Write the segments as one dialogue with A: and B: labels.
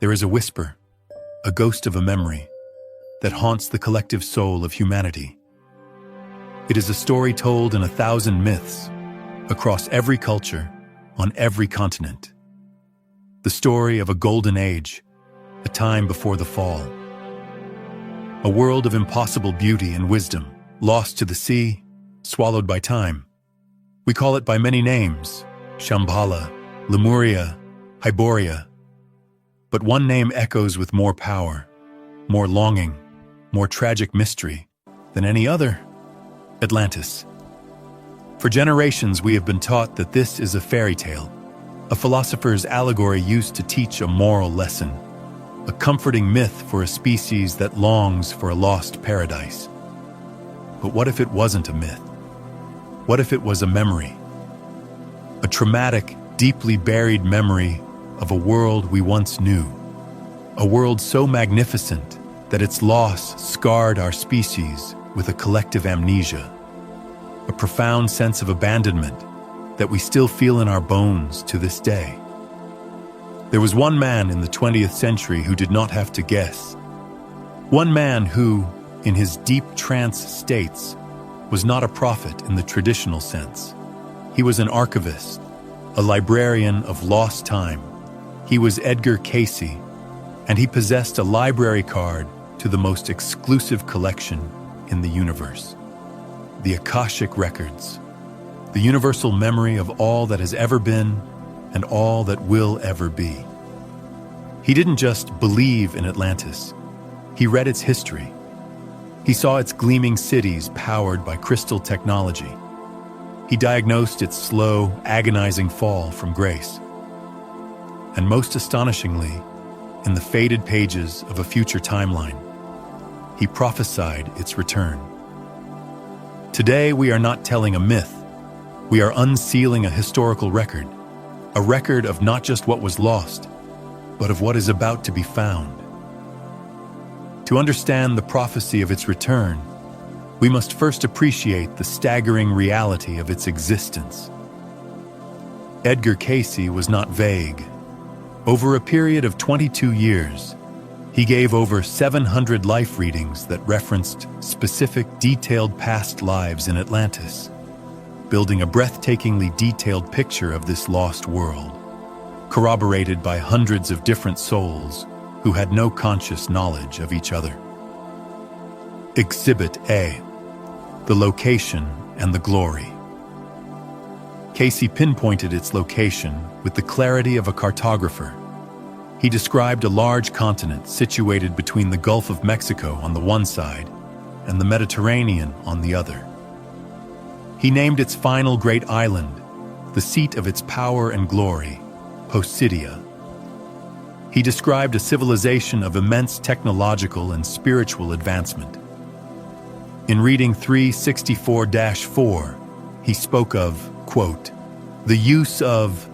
A: There is a whisper, a ghost of a memory, that haunts the collective soul of humanity. It is a story told in 1,000 myths, across every culture, on every continent. The story of a golden age, a time before the fall. A world of impossible beauty and wisdom, lost to the sea, swallowed by time. We call it by many names: Shambala, Lemuria, Hyperborea. But one name echoes with more power, more longing, more tragic mystery than any other: Atlantis. For generations we have been taught that this is a fairy tale, a philosopher's allegory used to teach a moral lesson, a comforting myth for a species that longs for a lost paradise. But what if it wasn't a myth? What if it was a memory? A traumatic, deeply buried memory of a world we once knew. A world so magnificent that its loss scarred our species with a collective amnesia. A profound sense of abandonment that we still feel in our bones to this day. There was one man in the 20th century who did not have to guess. One man who, in his deep trance states, was not a prophet in the traditional sense. He was an archivist, a librarian of lost time. He was Edgar Cayce, and he possessed a library card to the most exclusive collection in the universe: the Akashic Records, the universal memory of all that has ever been and all that will ever be. He didn't just believe in Atlantis, he read its history. He saw its gleaming cities powered by crystal technology. He diagnosed its slow, agonizing fall from grace. And most astonishingly, in the faded pages of a future timeline, he prophesied its return. Today, we are not telling a myth. We are unsealing a historical record, a record of not just what was lost, but of what is about to be found. To understand the prophecy of its return, we must first appreciate the staggering reality of its existence. Edgar Cayce was not vague. Over a period of 22 years, he gave over 700 life readings that referenced specific, detailed past lives in Atlantis, building a breathtakingly detailed picture of this lost world, corroborated by hundreds of different souls who had no conscious knowledge of each other. Exhibit A: the location and the glory. Cayce pinpointed its location with the clarity of a cartographer. He described a large continent situated between the Gulf of Mexico on the one side and the Mediterranean on the other. He named its final great island, the seat of its power and glory, Posidia. He described a civilization of immense technological and spiritual advancement. In reading 364-4, he spoke of, quote, the use of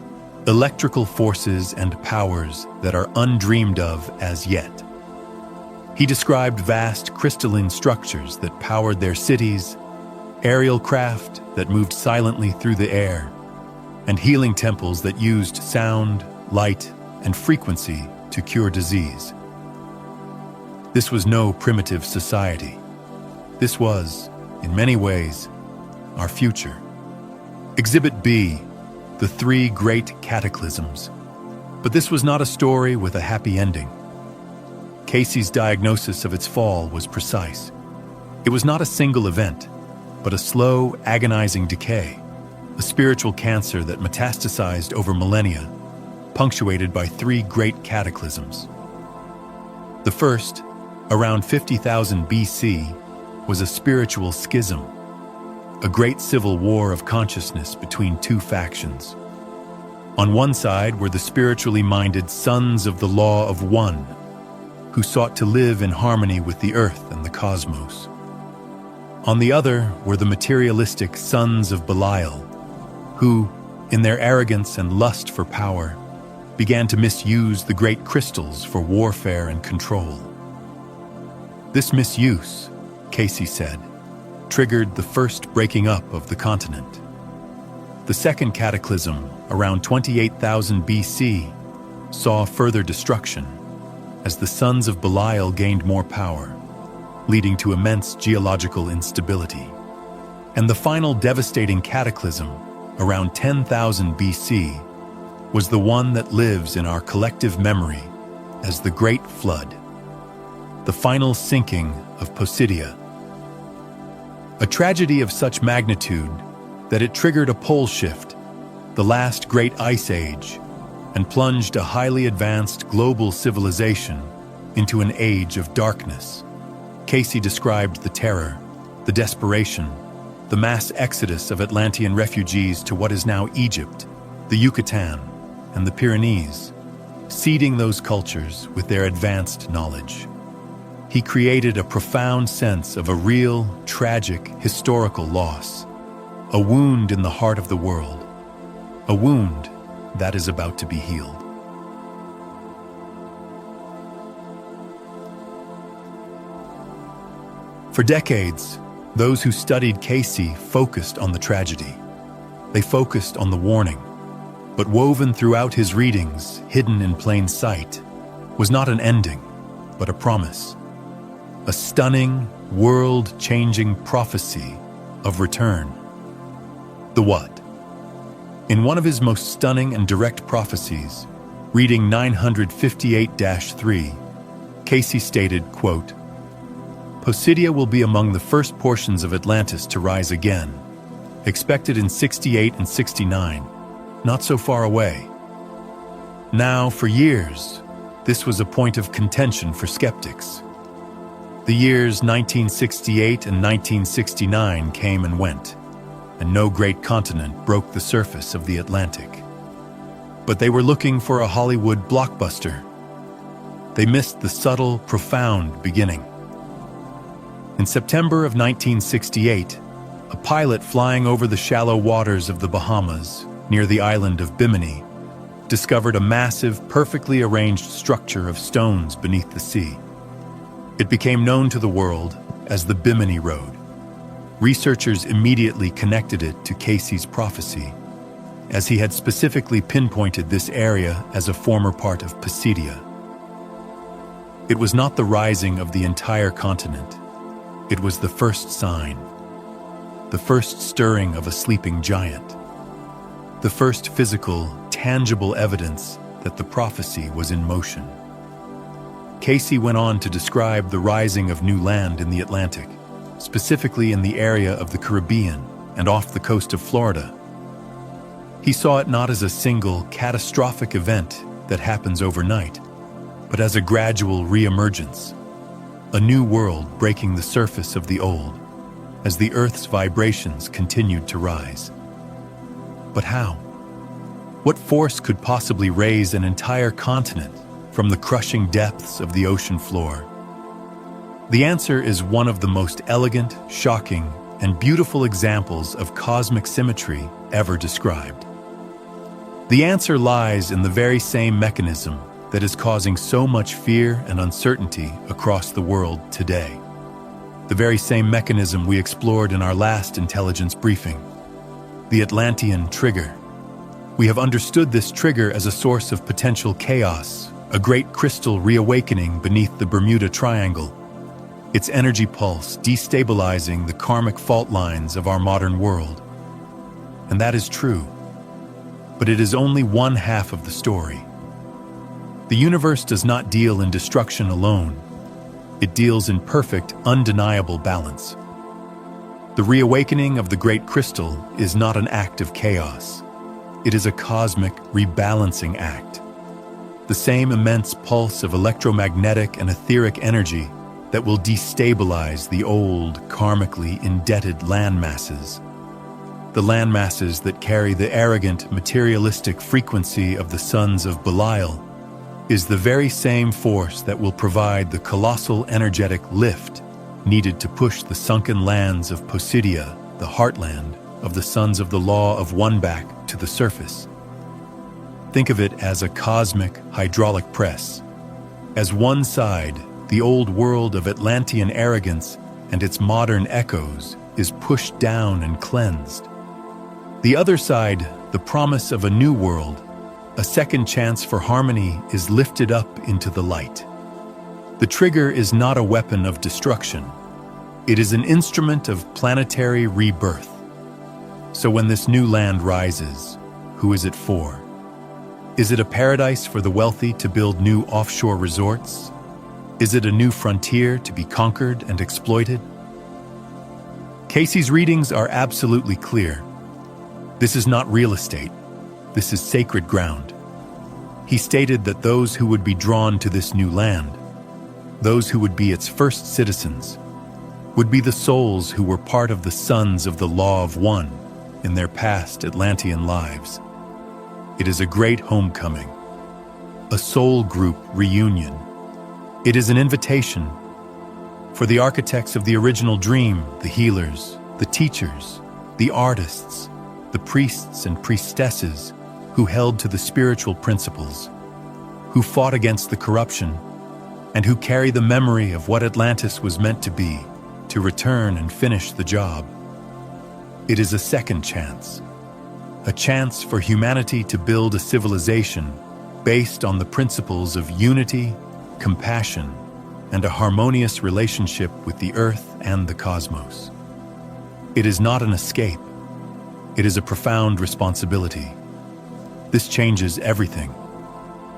A: electrical forces and powers that are undreamed of as yet. He described vast crystalline structures that powered their cities, aerial craft that moved silently through the air, and healing temples that used sound, light, and frequency to cure disease. This was no primitive society. This was, in many ways, our future. Exhibit B: the three great cataclysms. But this was not a story with a happy ending. Cayce's diagnosis of its fall was precise. It was not a single event, but a slow, agonizing decay, a spiritual cancer that metastasized over millennia, punctuated by three great cataclysms. The first, around 50,000 BC, was a spiritual schism, a great civil war of consciousness between two factions. On one side were the spiritually minded Sons of the Law of One, who sought to live in harmony with the earth and the cosmos. On the other were the materialistic Sons of Belial, who, in their arrogance and lust for power, began to misuse the great crystals for warfare and control. This misuse, Cayce said, triggered the first breaking up of the continent. The second cataclysm, around 28,000 BC, saw further destruction, as the Sons of Belial gained more power, leading to immense geological instability. And the final devastating cataclysm, around 10,000 BC, was the one that lives in our collective memory as the Great Flood, the final sinking of Posidia. A tragedy of such magnitude that it triggered a pole shift, the last great ice age, and plunged a highly advanced global civilization into an age of darkness. Cayce described the terror, the desperation, the mass exodus of Atlantean refugees to what is now Egypt, the Yucatan, and the Pyrenees, seeding those cultures with their advanced knowledge. He created a profound sense of a real, tragic, historical loss, a wound in the heart of the world, a wound that is about to be healed. For decades, those who studied Cayce focused on the tragedy. They focused on the warning. But woven throughout his readings, hidden in plain sight, was not an ending, but a promise. A stunning, world-changing prophecy of return. The what? In one of his most stunning and direct prophecies, reading 958-3, Cayce stated, quote, "Posidia will be among the first portions of Atlantis to rise again, expected in 68 and 69, not so far away." Now, for years, this was a point of contention for skeptics. The years 1968 and 1969 came and went, and no great continent broke the surface of the Atlantic. But they were looking for a Hollywood blockbuster. They missed the subtle, profound beginning. In September of 1968, a pilot flying over the shallow waters of the Bahamas, near the island of Bimini, discovered a massive, perfectly arranged structure of stones beneath the sea. It became known to the world as the Bimini Road. Researchers immediately connected it to Cayce's prophecy, as he had specifically pinpointed this area as a former part of Posidia. It was not the rising of the entire continent. It was the first sign, the first stirring of a sleeping giant, the first physical, tangible evidence that the prophecy was in motion. Cayce went on to describe the rising of new land in the Atlantic, specifically in the area of the Caribbean and off the coast of Florida. He saw it not as a single, catastrophic event that happens overnight, but as a gradual re-emergence, a new world breaking the surface of the old, as the Earth's vibrations continued to rise. But how? What force could possibly raise an entire continent from the crushing depths of the ocean floor? The answer is one of the most elegant, shocking, and beautiful examples of cosmic symmetry ever described. The answer lies in the very same mechanism that is causing so much fear and uncertainty across the world today. The very same mechanism we explored in our last intelligence briefing, the Atlantean trigger. We have understood this trigger as a source of potential chaos, a great crystal reawakening beneath the Bermuda Triangle, its energy pulse destabilizing the karmic fault lines of our modern world. And that is true, but it is only one half of the story. The universe does not deal in destruction alone. It deals in perfect, undeniable balance. The reawakening of the Great Crystal is not an act of chaos. It is a cosmic rebalancing act. The same immense pulse of electromagnetic and etheric energy that will destabilize the old, karmically indebted landmasses. The landmasses that carry the arrogant, materialistic frequency of the Sons of Belial is the very same force that will provide the colossal energetic lift needed to push the sunken lands of Posidia, the heartland of the Sons of the Law of One, back to the surface. Think of it as a cosmic hydraulic press. As one side, the old world of Atlantean arrogance and its modern echoes is pushed down and cleansed. The other side, the promise of a new world, a second chance for harmony, is lifted up into the light. The trigger is not a weapon of destruction. It is an instrument of planetary rebirth. So when this new land rises, who is it for? Is it a paradise for the wealthy to build new offshore resorts? Is it a new frontier to be conquered and exploited? Cayce'S readings are absolutely clear. This is not real estate. This is sacred ground. He stated that those who would be drawn to this new land, those who would be its first citizens, would be the souls who were part of the Sons of the Law of One in their past Atlantean lives. It is a great homecoming, a soul group reunion. It is an invitation for the architects of the original dream, the healers, the teachers, the artists, the priests and priestesses who held to the spiritual principles, who fought against the corruption, and who carry the memory of what Atlantis was meant to be, to return and finish the job. It is a second chance, a chance for humanity to build a civilization based on the principles of unity, compassion, and a harmonious relationship with the earth and the cosmos. It is not an escape. It is a profound responsibility. This changes everything.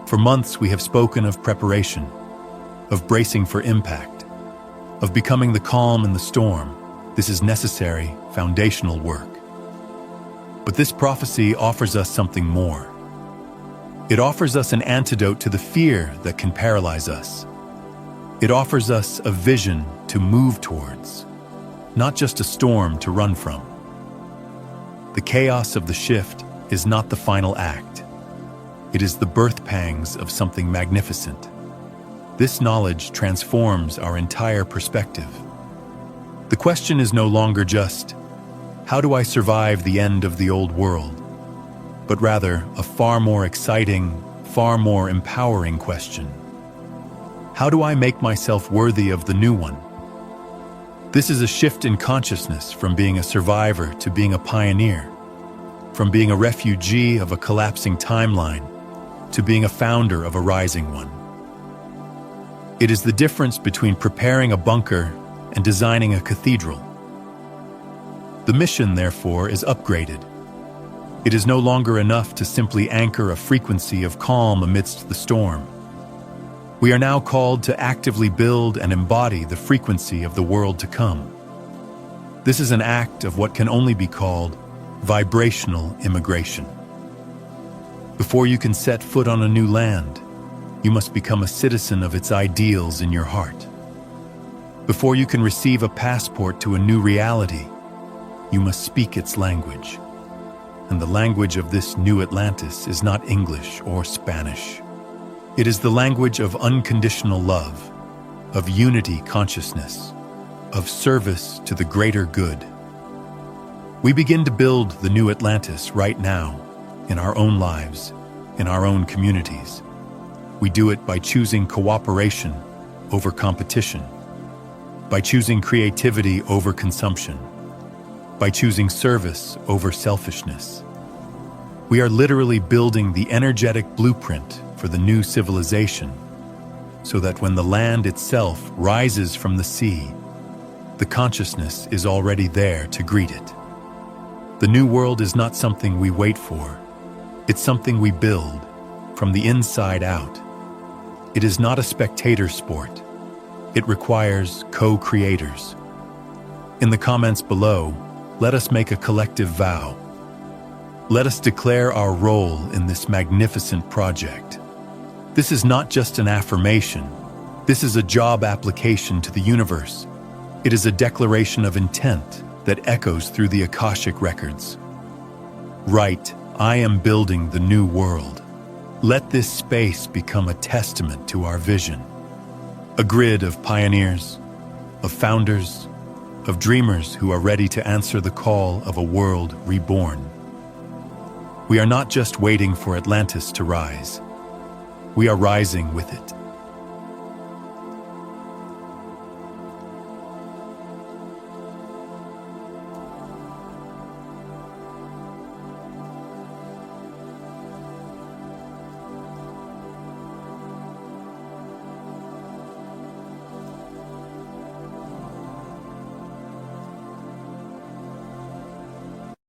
A: For months we have spoken of preparation, of bracing for impact, of becoming the calm in the storm. This is necessary, foundational work. But this prophecy offers us something more. It offers us an antidote to the fear that can paralyze us. It offers us a vision to move towards, not just a storm to run from. The chaos of the shift is not the final act. It is the birth pangs of something magnificent. This knowledge transforms our entire perspective. The question is no longer just, how do I survive the end of the old world? But rather, a far more exciting, far more empowering question. How do I make myself worthy of the new one? This is a shift in consciousness from being a survivor to being a pioneer, from being a refugee of a collapsing timeline to being a founder of a rising one. It is the difference between preparing a bunker and designing a cathedral. The mission, therefore, is upgraded. It is no longer enough to simply anchor a frequency of calm amidst the storm. We are now called to actively build and embody the frequency of the world to come. This is an act of what can only be called vibrational immigration. Before you can set foot on a new land, you must become a citizen of its ideals in your heart. Before you can receive a passport to a new reality, you must speak its language. And the language of this new Atlantis is not English or Spanish. It is the language of unconditional love, of unity consciousness, of service to the greater good. We begin to build the new Atlantis right now, in our own lives, in our own communities. We do it by choosing cooperation over competition, by choosing creativity over consumption, by choosing service over selfishness. We are literally building the energetic blueprint for the new civilization, so that when the land itself rises from the sea, the consciousness is already there to greet it. The new world is not something we wait for. It's something we build from the inside out. It is not a spectator sport. It requires co-creators. In the comments below, let us make a collective vow. Let us declare our role in this magnificent project. This is not just an affirmation. This is a job application to the universe. It is a declaration of intent that echoes through the Akashic Records. Right, I am building the new world. Let this space become a testament to our vision. A grid of pioneers, of founders, of dreamers who are ready to answer the call of a world reborn. We are not just waiting for Atlantis to rise. We are rising with it.